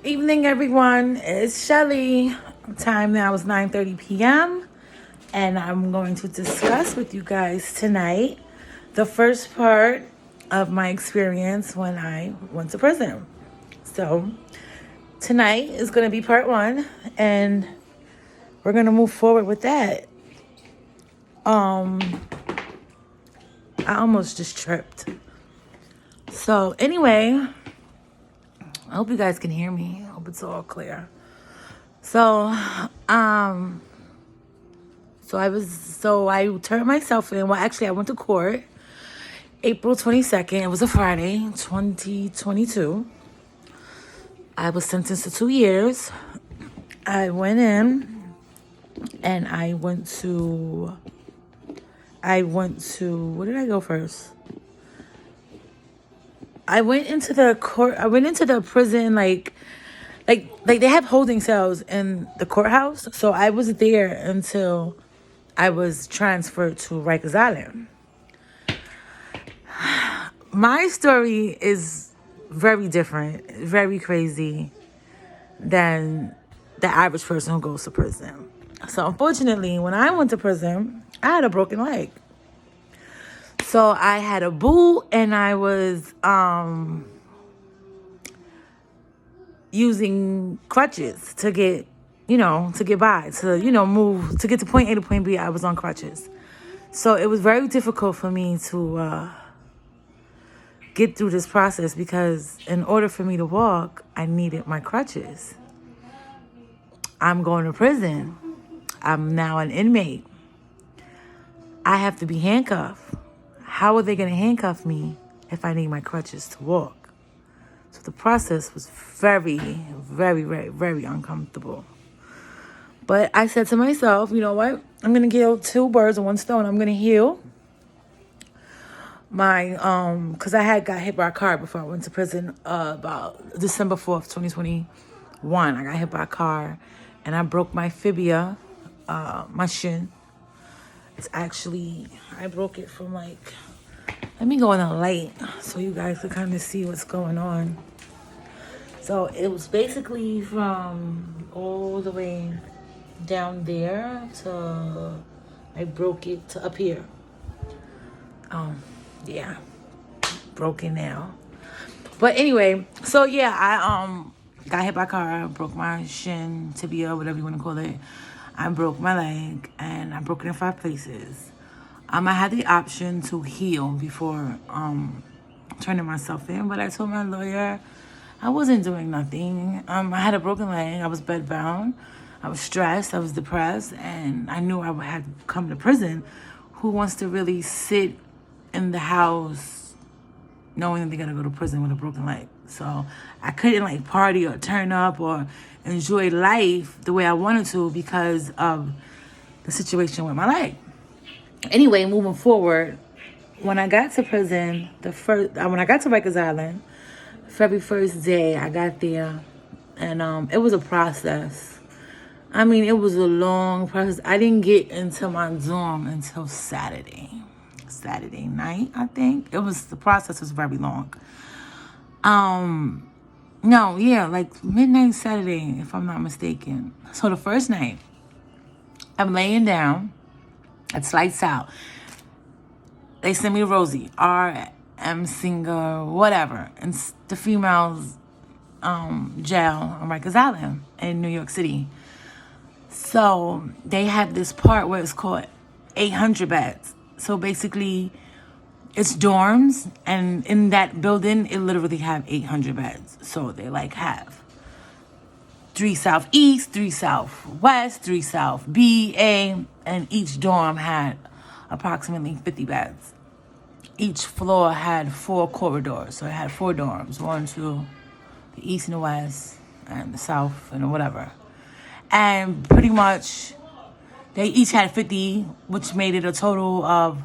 Evening, everyone. It's Shelly. Time now is 9:30 p.m. and I'm going to discuss with you guys tonight the first part of my experience when I went to prison. So tonight is going to be part one, and we're going to move forward with that. I almost just tripped. So anyway, I hope you guys can hear me. I hope it's all clear. So I turned myself in. Well, actually, I went to court April 22nd. It was a Friday, 2022. I was sentenced to 2 years. I went in and I went to, where did I go first? I went into the prison, like they have holding cells in the courthouse. So I was there until I was transferred to Rikers Island. My story is very different, very crazy than the average person who goes to prison. So unfortunately, when I went to prison, I had a broken leg. So I had a boot, and I was using crutches to get by, to move, to get to point A to point B. I was on crutches. So it was very difficult for me to get through this process, because in order for me to walk, I needed my crutches. I'm going to prison. I'm now an inmate. I have to be handcuffed. How are they going to handcuff me if I need my crutches to walk? So the process was very, very, very, very uncomfortable. But I said to myself, you know what? I'm going to kill two birds with one stone. I'm going to heal my, because I had got hit by a car before I went to prison, about December 4th, 2021. I got hit by a car and I broke my fibia, my shin. It's actually, I broke it from let me go in the light so you guys can kind of see what's going on. So it was basically from all the way down there to, I broke it to up here. Yeah, broken now. But anyway, so yeah, I got hit by a car, broke my shin, tibia, whatever you want to call it. I broke my leg, and I broke it in 5 places. I had the option to heal before turning myself in, but I told my lawyer I wasn't doing nothing. I had a broken leg. I was bedbound. I was stressed. I was depressed, and I knew I would have to come to prison. Who wants to really sit in the house knowing that they're gonna go to prison with a broken leg? So I couldn't party or turn up or enjoy life the way I wanted to because of the situation with my leg. Anyway, moving forward, when I got to prison, when I got to Rikers Island, very first day I got there, and it was a process. I mean, it was a long process. I didn't get into my dorm until Saturday night, I think. The process was very long. Midnight Saturday, if I'm not mistaken. So the first night, I'm laying down. It's lights out. They send me Rosie, RM Singer, whatever. And the females jail on Rikers Island in New York City. So they have this part where it's called 800 beds. So basically, it's dorms, and in that building, it literally have 800 beds. So they have 3 southeast, 3 southwest, 3 south B, A, and each dorm had approximately 50 beds. Each floor had 4 corridors, so it had 4 dorms, 1, 2, the east and the west, and the south, and whatever. And pretty much, they each had 50, which made it a total of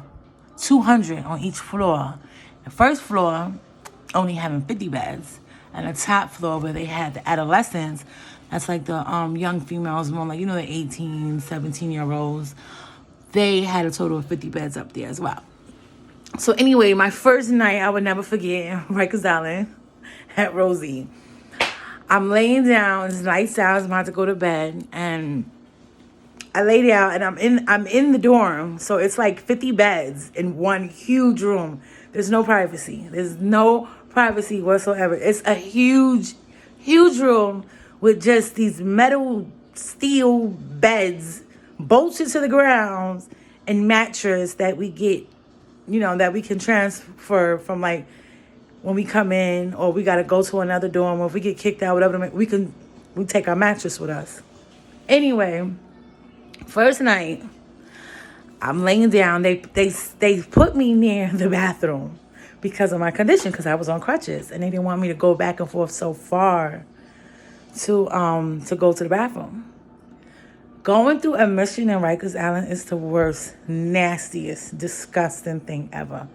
200 on each floor. The first floor only having 50 beds, and the top floor where they had the adolescents, that's the young females, more the 18, 17-year-olds, they had a total of 50 beds up there as well. So anyway, my first night, I would never forget, in Rikers Island at Rosie. I'm laying down. It's lights out. I'm about to go to bed, and I lay down, and I'm in the dorm. So it's like 50 beds in one huge room. There's no privacy. There's no privacy whatsoever. It's a huge, huge room with just these metal steel beds bolted to the ground and mattress that we get, that we can transfer from, like, when we come in, or we got to go to another dorm, or if we get kicked out, whatever, we take our mattress with us. Anyway, first night, I'm laying down. They put me near the bathroom because of my condition, because I was on crutches, and they didn't want me to go back and forth so far to go to the bathroom. Going through admission in Rikers Island is the worst, nastiest, disgusting thing ever.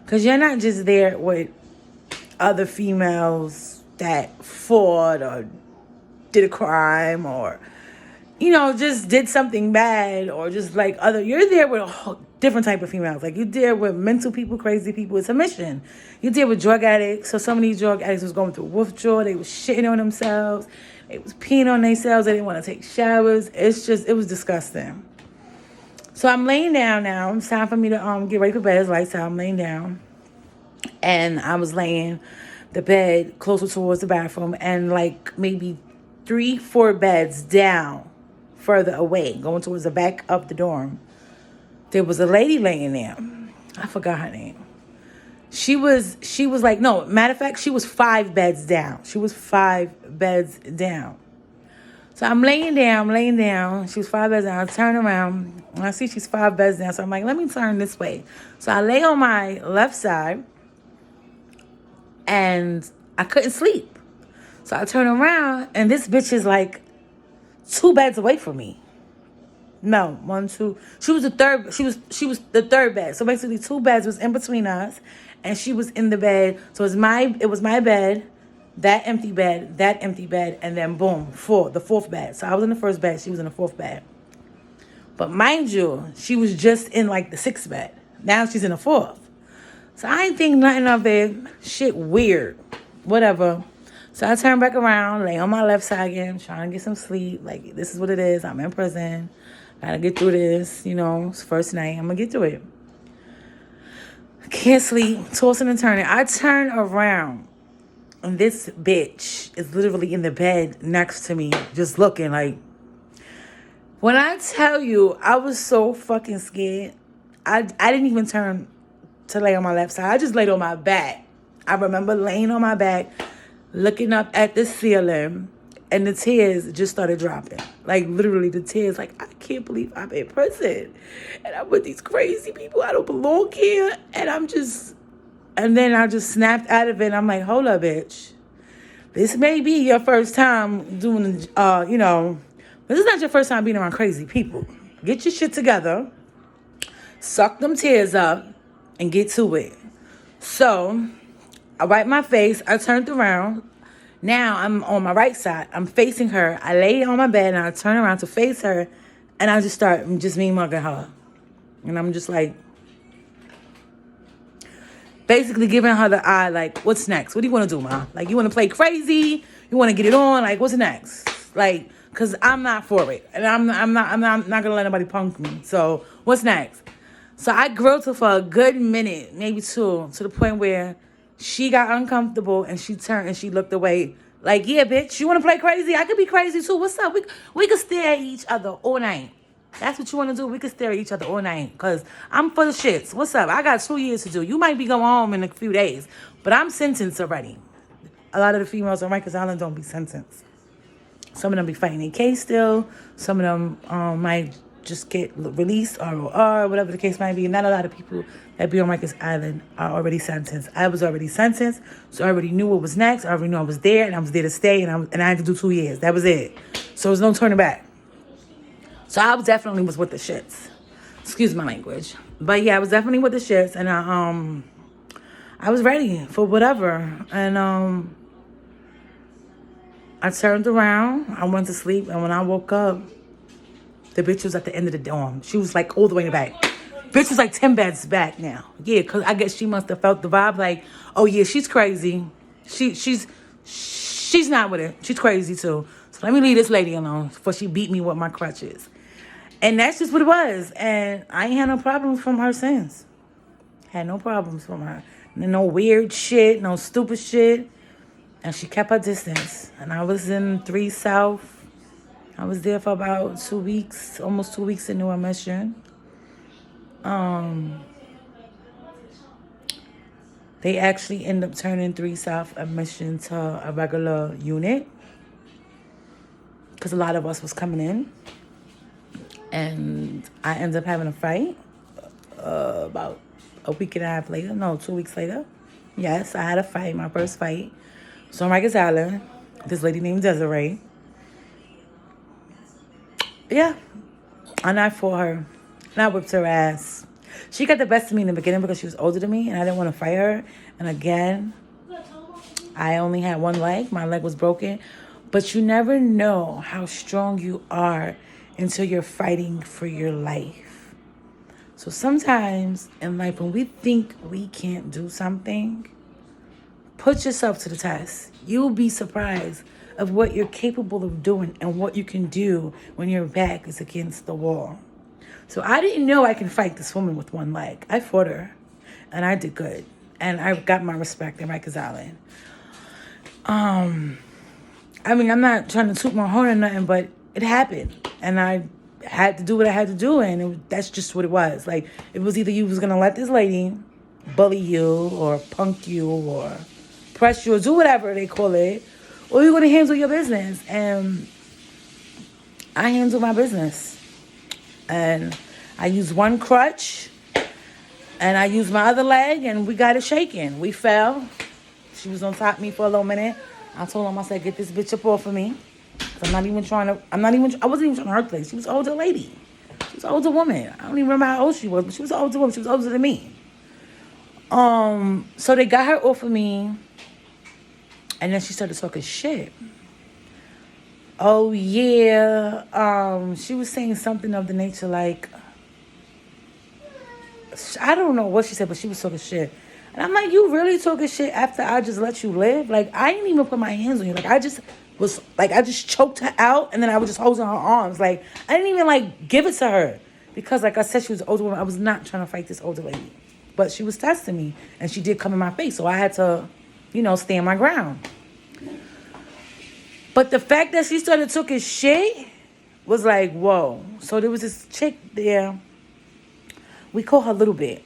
Because you're not just there with other females that fought or did a crime, or, just did something bad, or just like you're there with a whole different type of females. Like, you're there with mental people, crazy people. It's a mission. You're there with drug addicts. So some of these drug addicts was going through withdrawal. They was shitting on themselves. They was peeing on themselves. They didn't want to take showers. It was disgusting. So I'm laying down now. It's time for me to get ready for bed. It's lights out. I'm laying down. And I was laying the bed closer towards the bathroom, and like maybe 3-4 beds down further away, going towards the back of the dorm, there was a lady laying there. I forgot her name. She was like, no, matter of fact, she was 5 beds down. She was 5 beds down. So I'm laying down. She was 5 beds down. I turn around, and I see she's 5 beds down. So I'm like, let me turn this way. So I lay on my left side, and I couldn't sleep. So I turn around, and this bitch is like 2 beds away from me. No, 1, 2. She was the third. She was the third bed. So basically, 2 beds was in between us, and she was in the bed. So it was my bed, that empty bed, and then boom, the 4th bed. So I was in the 1st bed. She was in the 4th bed. But mind you, she was just in like the 6th bed. Now she's in the 4th. So I ain't think nothing of it. Shit weird. Whatever. So I turn back around, lay on my left side again, trying to get some sleep. Like, this is what it is. I'm in prison. Gotta get through this. It's first night. I'm gonna get through it. Can't sleep. Tossing and turning. I turn around, and this bitch is literally in the bed next to me, just looking like. When I tell you, I was so fucking scared. I didn't even turn to lay on my left side. I just laid on my back. I remember laying on my back, looking up at the ceiling, and the tears just started dropping. Like, literally, the tears. Like, I can't believe I'm in prison, and I'm with these crazy people. I don't belong here, and then I just snapped out of it. I'm like, hold up, bitch. This may be your first time doing, this is not your first time being around crazy people. Get your shit together, suck them tears up, and get to it. So I wiped my face. I turned around. Now I'm on my right side. I'm facing her. I lay on my bed, and I turn around to face her, and I just start me mugging her. And I'm just like, basically giving her the eye, like, what's next? What do you want to do, Ma? Like, you want to play crazy? You want to get it on? Like, what's next? Like, because I'm not for it. And I'm not going to let anybody punk me. So what's next? So I grilled her for a good minute, maybe 2, to the point where she got uncomfortable, and she turned and she looked away. Like, yeah, bitch, you want to play crazy? I could be crazy too. What's up? We could stare at each other all night. That's what you want to do? We could stare at each other all night, because I'm for the shits. What's up? I got 2 years to do. You might be going home in a few days, but I'm sentenced already. A lot of the females on Rikers Island don't be sentenced. Some of them be fighting their case still. Some of them might just get released, or whatever the case might be. Not a lot of people that be on Rikers Island are already sentenced. I was already sentenced, so I already knew what was next. I already knew I was there, and I was there to stay, and I had to do 2 years. That was it. So there's no turning back. So I definitely was with the shits. Excuse my language. But yeah, I was definitely with the shits, and I was ready for whatever. And I turned around, I went to sleep, and when I woke up, the bitch was at the end of the dorm. She was like all the way in the back. Bitch was like 10 beds back now. Yeah, because I guess she must have felt the vibe like, oh yeah, she's crazy. She's She's not with it. She's crazy too. So let me leave this lady alone before she beat me with my crutches. And that's just what it was. And I ain't had no problems from her since. Had no problems from her. No weird shit, no stupid shit. And she kept her distance. And I was in 3 South. I was there for about 2 weeks, almost 2 weeks in New Mission. They actually end up turning 3 South admission to a regular unit because a lot of us was coming in. And I ended up having a fight about a week and a half later. No, 2 weeks later. Yes, I had a fight, my first fight. So on Rikers Island, this lady named Desiree. Yeah. And I fought her. And I whipped her ass. She got the best of me in the beginning because she was older than me and I didn't want to fight her. And again, I only had one leg. My leg was broken. But you never know how strong you are until you're fighting for your life. So sometimes in life, when we think we can't do something, put yourself to the test. You'll be surprised of what you're capable of doing and what you can do when your back is against the wall. So I didn't know I can fight this woman with one leg. I fought her, and I did good. And I got my respect in Rikers Island. I mean, I'm not trying to toot my horn or nothing, but it happened. And I had to do what I had to do, and that's just what it was. Like, it was either you was going to let this lady bully you or punk you or press you or do whatever they call it, or you're going to handle your business. And I handle my business. And I used one crutch, and I used my other leg, and we got it shaking. We fell. She was on top of me for a little minute. I told him, I said, get this bitch up off of me. I wasn't even trying to hurt her. She was an older lady. She was an older woman. I don't even remember how old she was, but she was an older woman. She was older than me. So they got her off of me, and then she started talking shit. Oh, yeah. She was saying something of the nature like, I don't know what she said, but she was talking shit. And I'm like, you really talking shit after I just let you live? Like, I didn't even put my hands on you. Like, I just choked her out, and then I was just holding her arms. Like, I didn't even, like, give it to her. Because, like I said, she was an older woman. I was not trying to fight this older lady. But she was testing me, and she did come in my face. So I had to, stand my ground. But the fact that she started talking shit was like, whoa. So there was this chick there. We call her Little Bit.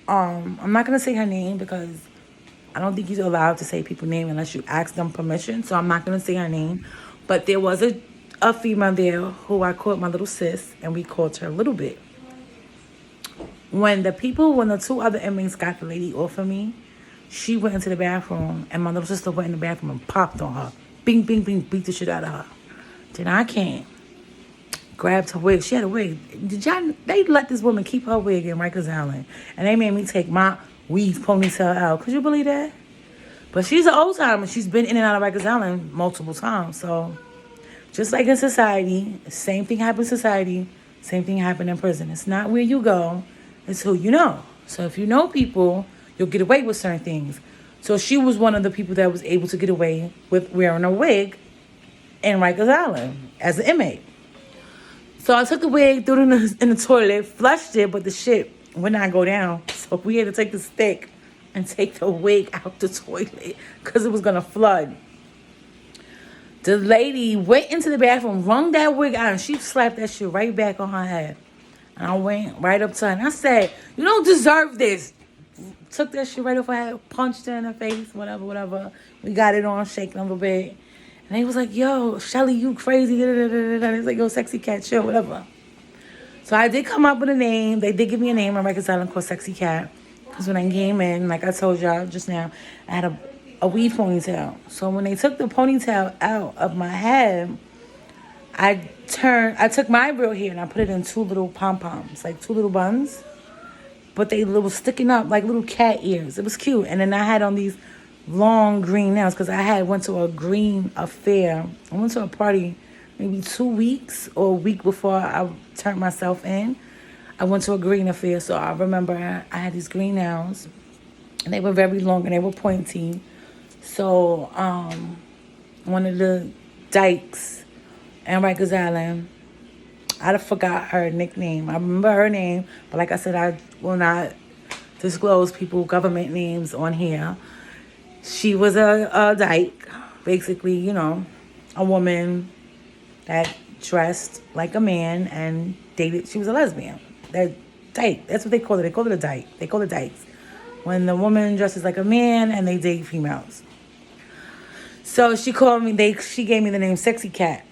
I'm not going to say her name because I don't think you're allowed to say people's name unless you ask them permission. So I'm not going to say her name. But there was a female there who I called my little sis, and we called her Little Bit. When the 2 other inmates got the lady off of me, she went into the bathroom, and my little sister went in the bathroom and popped on her. Bing, bing, bing, beat the shit out of her. Then I came, grabbed her wig. She had a wig. They let this woman keep her wig in Rikers Island, and they made me take my weave ponytail out. Could you believe that? But she's an old timer. She's been in and out of Rikers Island multiple times. So just like in society, same thing happens in society, same thing happened in prison. It's not where you go, it's who you know. So if you know people, you'll get away with certain things. So she was one of the people that was able to get away with wearing a wig in Rikers Island as an inmate. So I took the wig, threw it in the toilet, flushed it, but the shit would not go down. So we had to take the stick and take the wig out the toilet because it was going to flood. The lady went into the bathroom, wrung that wig out, and she slapped that shit right back on her head. And I went right up to her, and I said, you don't deserve this. Took that shit right off her head, punched her in the face, whatever. We got it on, shaking a little bit. And they was like, yo, Shelly, you crazy. They was like, yo, Sexy Cat, chill, whatever. So I did come up with a name. They did give me a name on Rikers Island called Sexy Cat. Because when I came in, like I told y'all just now, I had a weave ponytail. So when they took the ponytail out of my head, I took my real hair and I put it in 2 little pom-poms, like 2 little buns. But they were sticking up like little cat ears. It was cute. And then I had on these long green nails because I went to a green affair. I went to a party maybe 2 weeks or a week before I turned myself in. I went to a green affair. So I remember I had these green nails. And they were very long and they were pointy. So one of the dykes in Rikers Island. I forgot her nickname. I remember her name, but like I said, I will not disclose people government names on here. She was a dyke, basically, you know, a woman that dressed like a man and dated. She was a lesbian. That dyke. That's what they call it. They call it a dyke. They call it dykes. When the woman dresses like a man and they date females. So she called me. She gave me the name Sexy Cat.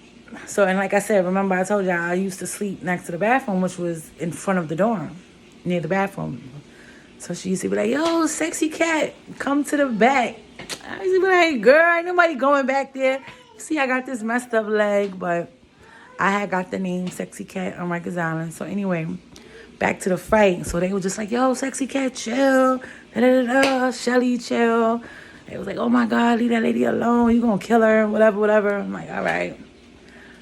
So, and like I said, remember I told you I used to sleep next to the bathroom, which was in front of the dorm, near the bathroom. So she used to be like, yo, Sexy Cat, come to the back. I used to be like, girl, ain't nobody going back there. You see, I got this messed up leg, but I had got the name Sexy Cat on Rikers Island. So anyway, back to the fight. So they were just like, yo, Sexy Cat, chill. Da-da-da-da, Shelly, chill. They was like, oh my God, leave that lady alone. You gonna kill her, whatever. I'm like, all right.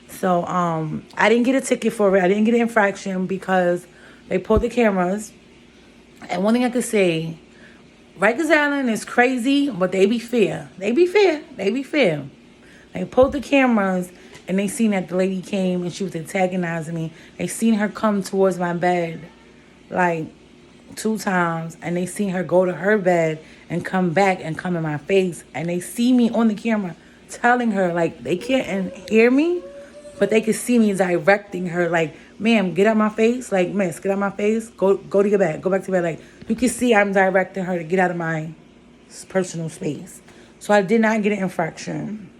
So I didn't get a ticket for it. I didn't get an infraction because they pulled the cameras. And one thing I could say, Rikers Island is crazy, but they be fair. They be fair. They pulled the cameras and they seen that the lady came and she was antagonizing me. They seen her come towards my bed like 2 times, and they seen her go to her bed and come back and come in my face. And they see me on the camera telling her, like, they can't hear me, but they could see me directing her, like, ma'am, get out my face. Like, miss, get out my face. Go to your bed. Go back to bed. Like, you can see I'm directing her to get out of my personal space. So I did not get an infraction.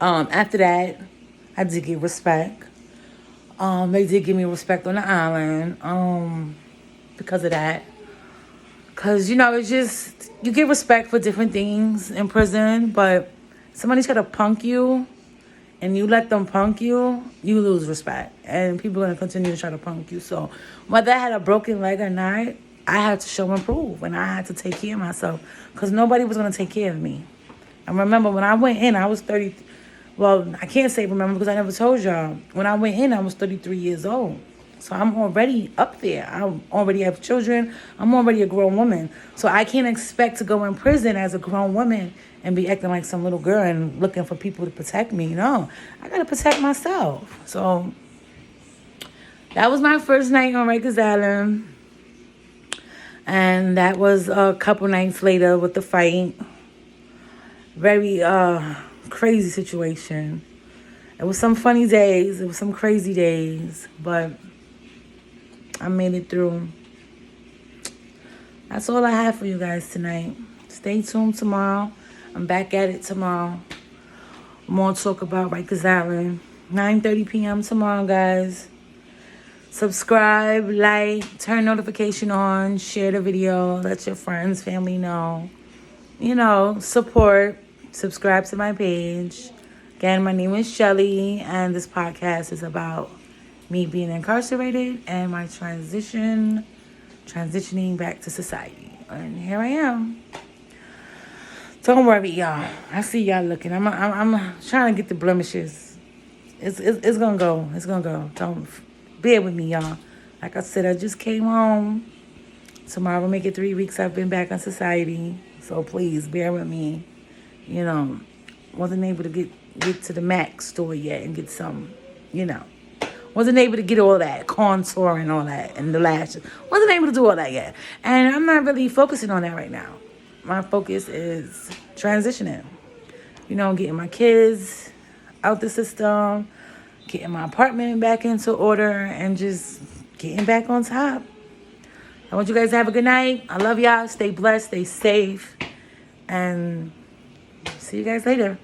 After that, I did get respect. They did give me respect on the island because of that. Because, you know, it's just, you get respect for different things in prison, but somebody try to punk you, and you let them punk you, you lose respect. And people are going to continue to try to punk you. So whether I had a broken leg or not, I had to show and prove. And I had to take care of myself. Because nobody was going to take care of me. I remember when I went in, I was 30. Well, I can't say remember because I never told y'all. When I went in, I was 33 years old. So I'm already up there. I already have children. I'm already a grown woman. So I can't expect to go in prison as a grown woman and be acting like some little girl and looking for people to protect me. No, I got to protect myself. So that was my first night on Rikers Island. And that was a couple nights later with the fight. Very crazy situation. It was some funny days. It was some crazy days. But I made it through. That's all I have for you guys tonight. Stay tuned tomorrow. I'm back at it tomorrow. More talk about Rikers Island. 9:30 p.m. tomorrow, guys. Subscribe, like, turn notification on, share the video, let your friends, family know. You know, support. Subscribe to my page. Again, my name is Shelly, and this podcast is about me being incarcerated and my transitioning back to society. And here I am. Don't worry, y'all. I see y'all looking. I'm trying to get the blemishes. It's gonna go. It's gonna go. Don't bear with me, y'all. Like I said, I just came home. Tomorrow will make it 3 weeks I've been back on society. So please bear with me. You know, wasn't able to get to the Mac store yet and get some, you know. Wasn't able to get all that contour and all that and the lashes. Wasn't able to do all that yet. And I'm not really focusing on that right now. My focus is transitioning. You know, getting my kids out the system, getting my apartment back into order, and just getting back on top. I want you guys to have a good night. I love y'all. Stay blessed. Stay safe. And see you guys later.